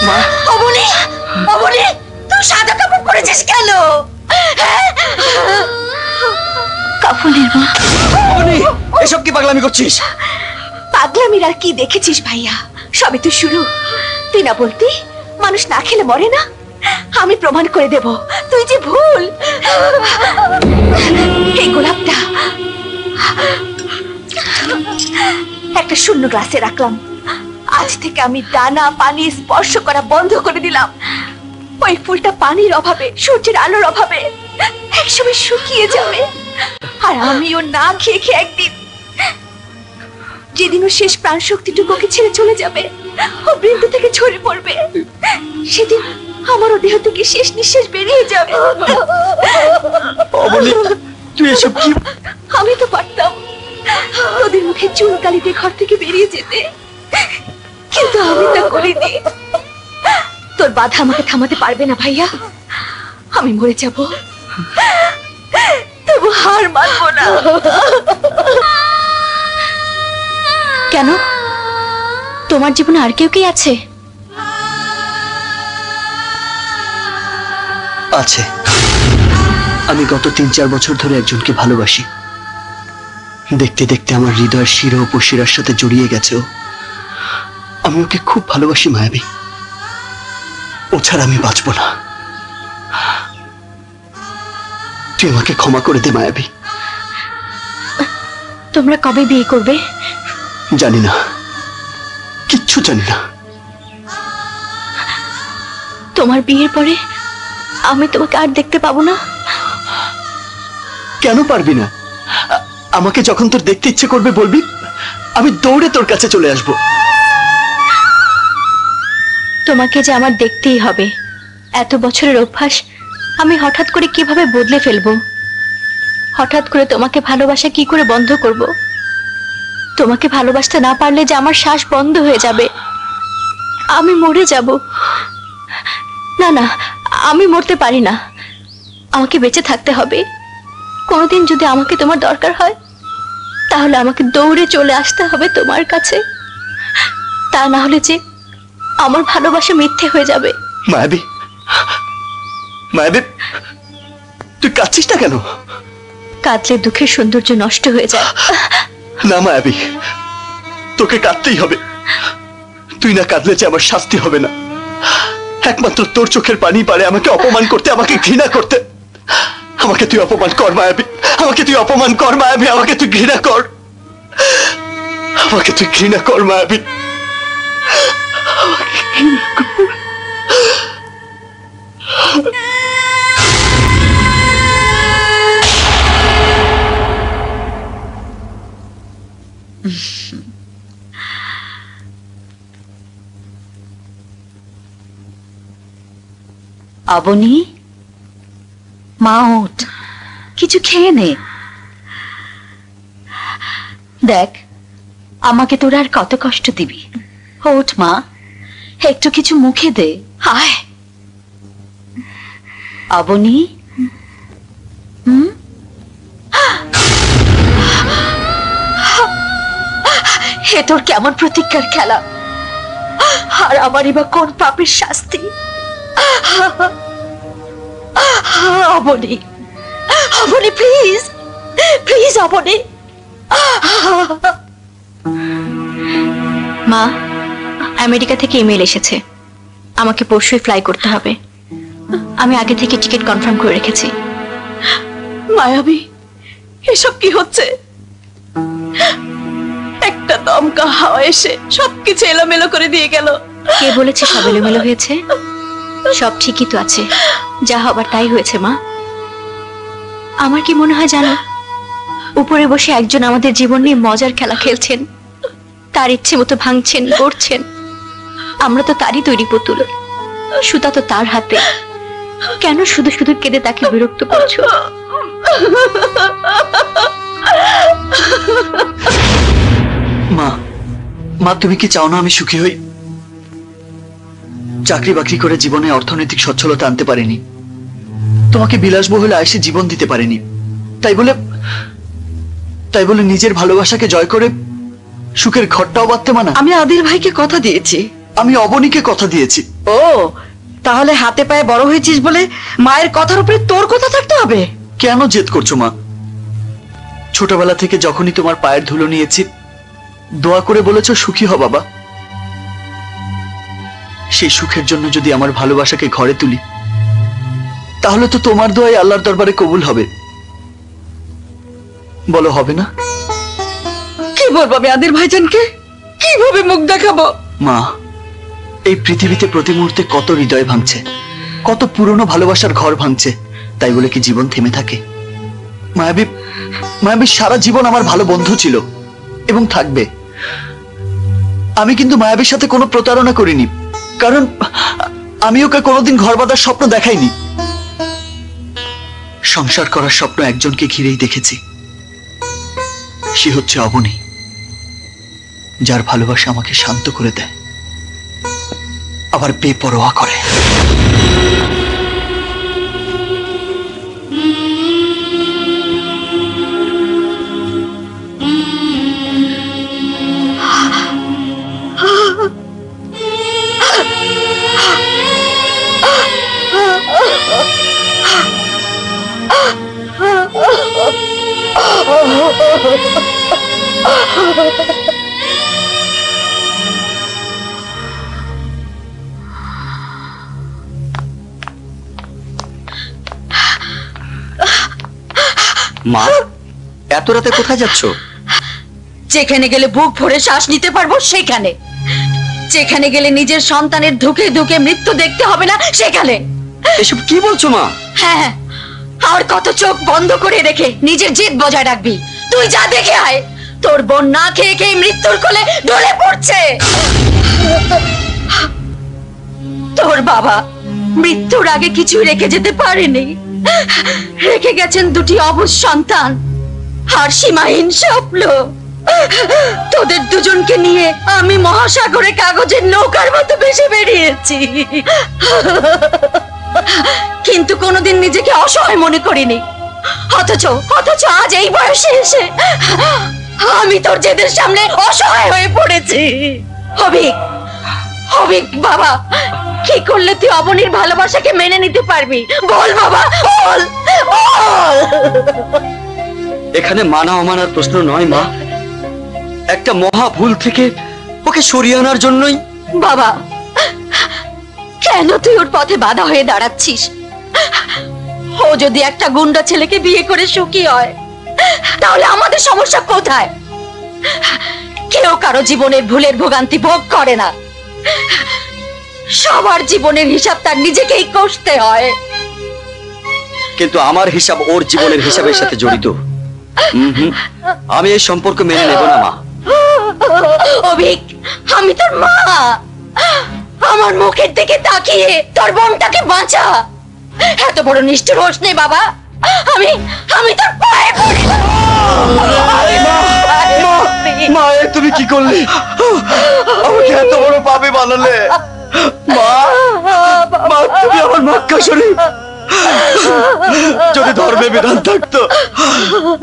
S1: মা।
S5: অবনী, অবনী, তুই সাদা কাপড় পরেছিস কেন? কাফনের মা।
S1: অবনী, এসব কি পাগলামি করছিস?
S5: পাগলামির আর কি দেখেছিস ভাইয়া? সবই তো শুরু। তুই না বলতি মানুষ না খেলে মরে না? আমি প্রমাণ করে দেব তুই যে ভুল। এই গোলাপটা একটা শূন্য গ্লাসে রাখলাম। আজ থেকে আমি দানা পানি স্পর্শ করা বন্ধ করে দিলাম। ওই ফুলটা পানির অভাবে, সূর্যের আলোর অভাবে একসময় শুকিয়ে যাবে। আর আমিও না খেয়ে খেয়ে একদিন, যেদিন ও শেষ প্রাণ শক্তিটুকুকে ছেড়ে চলে যাবে, ও বৃন্দ থেকে ঝরে পড়বে, সেদিন আমারও দেহ থেকে শেষ নিঃশ্বাস বেরিয়ে যাবে।
S1: তুই এসব কি?
S5: আমি তো পারতাম তোদের মুখে চুল কালিতে ঘর থেকে বেরিয়ে যেতে, কিন্তু আমি তা করিনি। তোর বাধা আমাকে থামাতে পারবে না ভাইয়া। আমি মরে যাব, তবু হার মানবো না। কেন, তোমার জীবনে আর কেউ কি আছে?
S1: আছে। আমি গত 3-4 বছর ধরে একজনকে ভালোবাসি। দেখতে দেখতে আমার হৃদয়ের শিরা উপশিরার সাথে জড়িয়ে গেছে ও। আমি ওকে খুব ভালোবাসি মায়াবী। ও ছাড়া আমি বাঁচব না। তুই আমাকে ক্ষমা করে দে মায়াবী।
S5: তোমরা কবে বিয়ে করবে?
S1: জানি না, কিচ্ছু জানি না।
S5: তোমার বিয়ের পরে আমি তোমাকে আর দেখতে পাবো না?
S1: কেন পারবি না? আমাকে যখন তোর দেখতে ইচ্ছে করবে বলবি, আমি দৌড়ে তোর কাছে চলে আসব।
S5: তোমাকে যে আমার দেখতেই হবে, এত বছরের অভ্যাস আমি হঠাৎ করে কিভাবে বদলে ফেলবো? হঠাৎ করে তোমাকে ভালোবাসা কি করে বন্ধ করব? তোমাকে ভালোবাসতে না পারলে যে আমার শ্বাস বন্ধ হয়ে যাবে, আমি মরে যাব। না না, আমি মরতে পারি না, আমাকে বেঁচে থাকতে হবে। কোনোদিন যদি আমাকে তোমার দরকার হয়, তাহলে আমাকে দৌড়ে চলে আসতে হবে তোমার কাছে। তা না হলে যে আমার ভালোবাসা মিথ্যে হয়ে যাবে।
S1: মায়াবী, মায়াবী, তুই কাঁদছিস না কেন?
S5: কাঁদলে দুঃখের সৌন্দর্য নষ্ট হয়ে যায়।
S1: না মায়াবী, তোকে কাঁদতেই হবে। তুই না কাঁদলে যে আমার শাস্তি হবে না। একমাত্র তোর চোখের পানি পারে আমাকে অপমান করতে, আমাকে ঘৃণা করতে। আমাকে তুই অপমান কর মায়াবী, আমাকে তুই অপমান কর মায়াবী, আমাকে তুই ঘৃণা কর, আমাকে তুই ঘৃণা কর মায়াবী, আমাকে ঘৃণা কর।
S4: অবনী, মা ওঠ, কিছু খেয়ে নে। দেখ, আমাকে তোরা আর কত কষ্ট দিবি। ওঠ মা, একটু কিছু মুখে দে। আয় অবনী। হে তোর কেমন প্রতিজ্ঞার খেলা, আর আমারই বা কোন পাপের শাস্তি। Abani, Abani please, please Abani.
S5: মা, আমেরিকা থেকে ইমেল এসেছে, আমাকে পরশুই ফ্লাই করতে হবে। আমি আগে থেকে টিকিট কনফার্ম করে রেখেছি।
S11: মায়াবী, এসব কি হচ্ছে? একটা দমকা হাওয়া এসে সবকিছু এলোমেলো করে দিয়ে গেল।
S5: কে বলেছে সব এলোমেলো হয়েছে? সব ঠিকই তো আছে, যা হবার তাই হয়েছে মা। আমার কি মনে হয় জানো, উপরে বসে একজন আমাদের জীবন নিয়ে মজার খেলা খেলছেন, তার ইচ্ছে মতো ভাঙছেন, গড়ছেন। আমরা তো তারই তৈরি পুতুল, সুতা তো তার হাতে। কেন শুধু শুধু কেঁদে তাকে বিরক্ত করছো?
S1: মা, মা তুমি কি চাও না আমি সুখী হই? চাকরি বাকরি করে জীবনে অর্থনৈতিক সচ্ছলতা আনতে পারিনি, তোমাকে বিলাসবহুল আয়েসে জীবন দিতে পারিনি, তাই বলে নিজের ভালোবাসাকে জয় করে সুখের ঘরটাও বাঁধতে মানা?
S8: আমি আদির ভাইকে কথা দিয়েছি।
S1: আমি অবনীকে কথা দিয়েছি।
S8: ও, তাহলে হাতে পায়ে বড় হয়েছিস বলে মায়ের কথার উপরে তোর কথা থাকতে হবে?
S1: কেন জেদ করছো মা? ছোটবেলা থেকে যখনই তোমার পায়ের ধুলো নিয়েছি, দোয়া করে বলেছো সুখী হ বাবা। সেই সুখের জন্য যদি আমার ভালোবাসাকে ঘরে তুলি, তাহলে তো তোমার দোয়াই আল্লাহর দরবারে কবুল হবে। বলো হবে না?
S8: কি বলবো আমি আদির ভাইজানকে? কিভাবে মুখ দেখাবো?
S1: মা, এই পৃথিবীতে প্রতি মুহূর্তে কত হৃদয় ভাঙছে, কত পুরনো ভালোবাসার ঘর ভাঙছে, তাই বলে কি জীবন থেমে থাকে? মায়াবী সারা জীবন আমার ভালো বন্ধু ছিল এবং থাকবে। আমি কিন্তু মায়াবীর সাথে কোনো প্রতারণা করিনি, কারণ আমি ওকে কোনোদিন ঘর বাঁধার স্বপ্ন দেখাইনি। সংসার করার স্বপ্ন একজনকে ঘিরেই দেখেছি, সে হচ্ছে অবনী, যার ভালোবাসা আমাকে শান্ত করে দেয়, আবার বেপরোয়া করে।
S3: মা, এত রাতে কোথায় যাচ্ছ?
S4: যেখানে গেলে বুক ভরে শ্বাস নিতে পারবো সেখানে, যেখানে গেলে নিজের সন্তানের ধুকে ধুকে মৃত্যু দেখতে হবে না সেখানে।
S3: এসব কি বলছো মা?
S4: হ্যাঁ, আর কত চোখ বন্ধ করে রেখে নিজের জেদ বজায় রাখবি? তুই যা দেখে আয়, তোর বোন না খেয়ে খেয়ে মৃত্যুর কোলে ঢলে পড়ছে। তোর বাবা মৃত্যুর আগে কিছু রেখে যেতে পারেনি, রেখে গেছেন দুটি অবুঝ সন্তান আর সীমাহীন স্বপ্ন। তোদের দুজনকে নিয়ে আমি মহাসাগরে কাগজের নৌকার মতো ভেসে বেরিয়েছি, কিন্তু কোনোদিন নিজেকে অসহায় মনে করিনি। অথচ আজ এই বয়সে এসে আমি তোর জেদের সামনে অসহায় হয়ে পড়েছি। হবিক বাবা, কি করলে তুই অবনীর ভালোবাসাকে মেনে নিতে পারবি? বল বাবা, বল।
S3: এখানে মানা অমানার প্রশ্ন নয় মা, একটা মহা ভুল থেকে ওকে সরিয়ে আনার জন্যই।
S4: বাবা, কেন তুই ওর পথে বাধা হয়ে দাঁড়াচ্ছিস? ও যদি একটা গুন্ডা ছেলেকে বিয়ে করে সুখী হয়, তাহলে আমাদের সমস্যা কোথায়? কেউ কারো জীবনের ভুলের ভোগান্তি ভোগ করে না, সবার জীবনের হিসাব তার নিজেকেই কষতে হয়।
S3: কিন্তু আমার হিসাব ওর জীবনের হিসাবের সাথে জড়িত। আমি এই সম্পর্ক মেনে নেব না মা।
S4: অভিক, আমি তোর মা, আমার মুখের দিকে তাকিয়ে তোর বোনটাকে বাঁচা।
S5: এত বড় নিষ্ঠুর হোস নেই বাবা। আমি আমি তোর পায়ে পড়ি।
S3: মা, তুমি কি করলে? আমাকে এত বড় পাপী বানালে। মা, মা, তুমি আমার মক্কাশরী। যদি ধর্মে বিধান থাকতো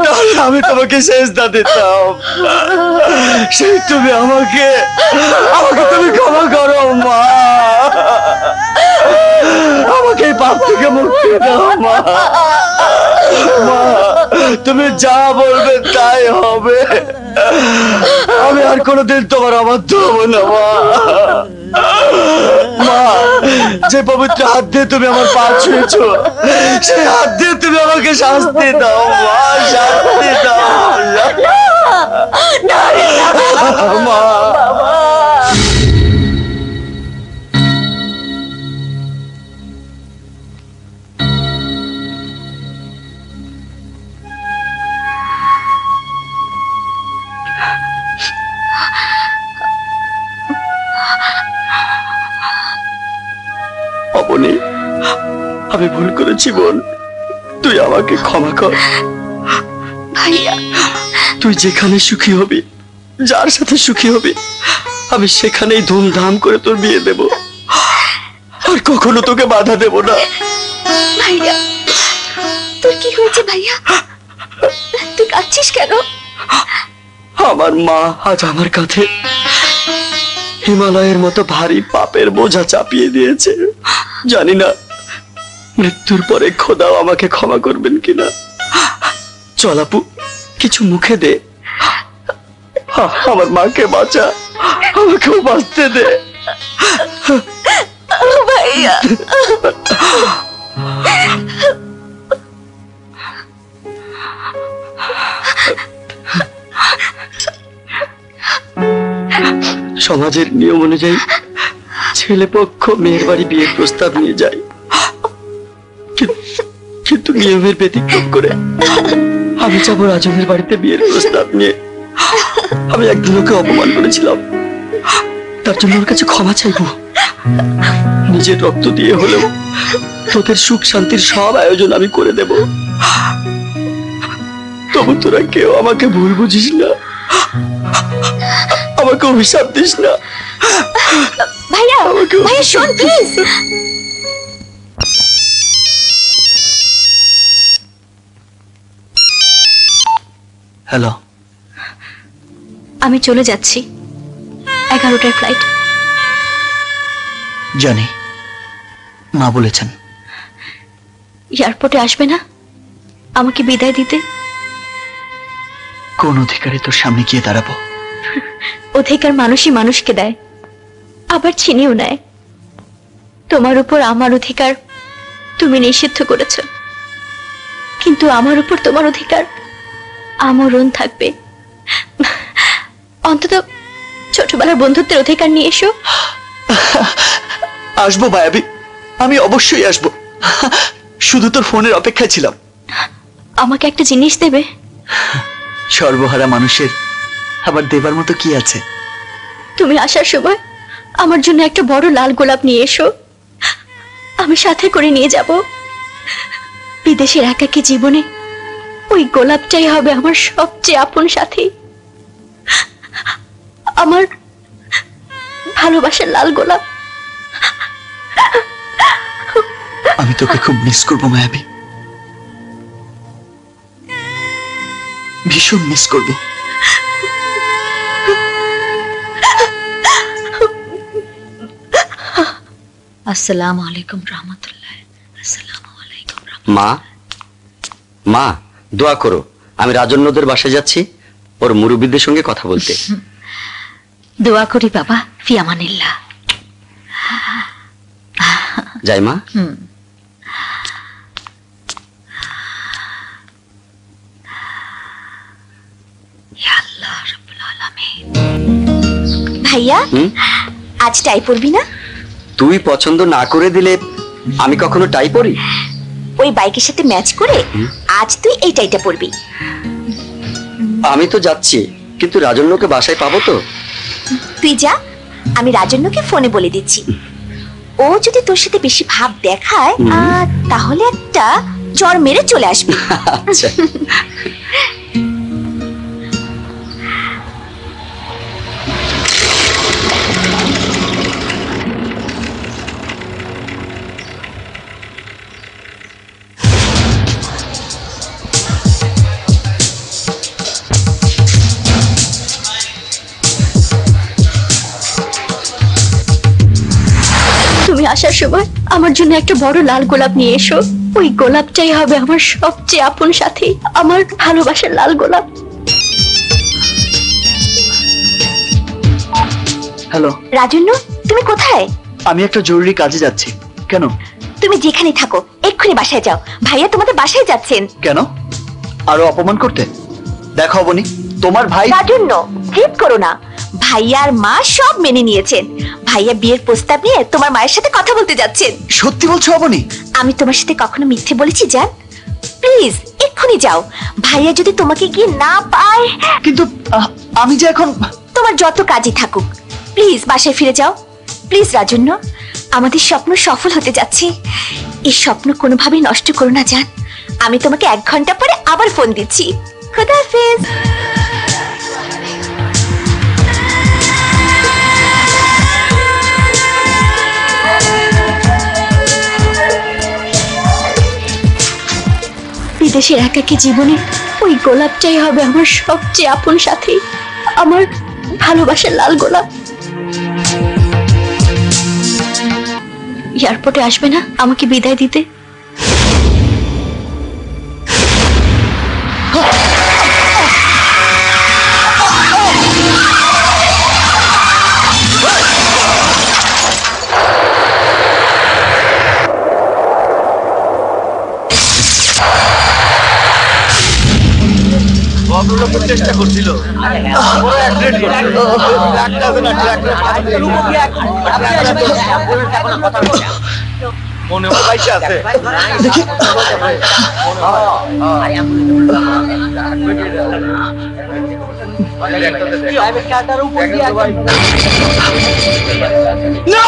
S3: তাহলে আমি তোমাকে সেজদা দিতাম। সেই তুমি আমাকে তুমি ক্ষমা করো মা। আমাকে এই পাপ থেকে মুক্তি দাও মা। মা, তুমি যা বলবে তাই হবে। আমি আর কোনোদিন তোমার অবাধ্য হবো না মা। মা, যে পবিত্র হাত দিয়ে তুমি আমার পা ছুঁয়েছো, সেই হাত দিয়ে তুমি আমাকে শাস্তি দাও মা, শাস্তি দাও মা। অবনী, আমি ভুল করেছি বোন, তুই আমাকে ক্ষমা কর।
S5: ভাইয়া,
S3: তুই যেখানে সুখী হবি, যার সাথে সুখী হবি, আমি সেখানেই ধুমধাম করে তোর বিয়ে দেব। আর কখনো তোকে বাধা দেব না।
S5: ভাইয়া, তোর কি হয়েছে ভাইয়া? তুই কাঁদছিস কেন?
S3: আমার মা আজ আমার কাঁধে হিমালয়ের মতো ভারী পাপের বোঝা চাপিয়ে দিয়েছে। জানি না মৃত্যুর পরে খোদাও আমাকে ক্ষমা করবেন কিনা। চল আপু, কিছু মুখে দে। আমার মাকে বাঁচা, আমাকেও বাঁচতে দে
S5: ভাইয়া।
S3: সমাজের নিয়ম অনুযায়ী ছেলে পক্ষ মেয়ের বাড়ি বিয়ের প্রস্তাব নিয়ে যায়, কিন্তু নিয়মের ব্যতিক্রম করে আমি যাবো রাজনের বাড়িতে বিয়ের প্রস্তাব নিয়ে। আমি একদিন ওকে অপমান করেছিলাম, তার জন্য ওর কাছে ক্ষমা চাইবো। নিজের রক্ত দিয়ে হলেও তোদের সুখ শান্তির সব আয়োজন আমি করে দেব। তবু তোরা কেউ আমাকে ভুল বুঝিস না, আমাকে অভিশাপ দিস না।
S5: ভাইয়া, ভাইয়া শোন প্লিজ।
S1: হ্যালো,
S5: আমি চলে যাচ্ছি, 11টার ফ্লাইট।
S1: জানি, মা বলেছেন।
S5: এয়ারপোর্টে আসবে না আমাকে বিদায় দিতে?
S1: কোন অধিকারে তোর সামনে গিয়ে দাঁড়াবো?
S5: অধিকার মানুষই মানুষকে দেয়, আবার ছিনিয়েও নেয়। তোমার উপর আমার অধিকার তুমি নিষিদ্ধ করেছ, কিন্তু আমার উপর তোমার অধিকার আমরণ থাকবে। অন্তত ছোটবেলার বন্ধুত্বের অধিকার নিয়ে এসো।
S1: আসবো বায়াবি, আমি অবশ্যই আসবো। শুধু তোর ফোনের অপেক্ষায় ছিলাম।
S5: আমাকে একটা জিনিস দেবে?
S1: সর্বহারা মানুষের আবার দেবার মতো কি আছে?
S5: তুমি আসার সময় আমার জন্য একটা বড় লাল গোলাপ নিয়ে এসো, আমি সাথে করে নিয়ে যাব। বিদেশের একাকী জীবনে ওই গোলাপটাই হবে আমার সবচেয়ে আপন সাথী, আমার ভালোবাসার লাল গোলাপ।
S1: আমি তোকে খুব মিস করবো মায়াবী, ভীষণ মিস করবো।
S4: আসসালামু আলাইকুম রহমতুল্লাহ।
S3: মা, মা দোয়া করো, আমি রাজন্যদের বাসায় যাচ্ছি ওর মুরব্বীদের সঙ্গে কথা বলতে।
S4: দোয়া করি বাবা, ফি আমানিল্লাহ।
S3: যাই মা।
S5: ভাইয়া, আজ টাই পরবি না?
S3: তুই পছন্দ না করে দিলে আমি কখনো টাই পরি?
S5: ওই বাইকের সাথে ম্যাচ করে আজ তুই এই টাইটা পরবি।
S3: আমি তো যাচ্ছি, কিন্তু রাজন্যকে বাসায় পাবো তো?
S5: তুই যা, আমি রাজন্যকে ফোনে বলে দিচ্ছি। ও যদি তোর সাথে বেশি ভাব দেখায় তাহলে একটা চর মেরে চলে আসবে।
S3: আচ্ছা
S5: তুমি আসার সময় আমার জন্য একটা বড় লাল গোলাপ নিয়ে এসো। ওই গোলাপটাই হবে আমার সবচেয়ে আপন সাথী, আমার ভালোবাসার লাল গোলাপ।
S1: হ্যালো
S5: রাজন্য, তুমি কোথায়?
S1: আমি একটা জরুরি কাজে যাচ্ছি। কেন?
S5: তুমি যেখানে থাকো এক্ষুনি বাসায় যাও, ভাইয়া তোমাদের বাসায় যাচ্ছেন।
S1: কেন? আরো অপমান করতে? দেখো অবনী, তোমার ভাই।
S5: রাজন্য, হেল্প করো না। ভাইয়ার মা সব মেনে নিয়েছেন। ভাইয়া বিয়ের প্রস্তাব নিয়ে তোমার মায়ের সাথে কথা বলতে যাচ্ছেন।
S1: সত্যি বলছো অবনী?
S5: আমি তোমার সাথে কখনো মিথ্যে বলেছি জান? প্লিজ এক্ষুনি যাও, ভাইয়া যদি তোমাকে গিয়ে না পায়।
S1: কিন্তু আমি যে এখন।
S5: তোমার যত কাজই থাকুক, প্লিজ বাসায় ফিরে যাও। প্লিজ রাজন্য, আমাদের স্বপ্ন সফল হতে যাচ্ছে। এই স্বপ্ন কোনোভাবেই নষ্ট করো না জান। আমি তোমাকে 1 ঘন্টা পরে আবার ফোন দিচ্ছি। খোদা হাফেজ। বিদেশের একাকী জীবনে ওই গোলাপটাই হবে আমার সবচেয়ে আপন সাথী, আমার ভালোবাসার লাল গোলাপ। এয়ারপোর্টে আসবে না আমাকে বিদায় দিতে?
S1: চেষ্টা করছিল মনে পয়সা আছে দেখি। না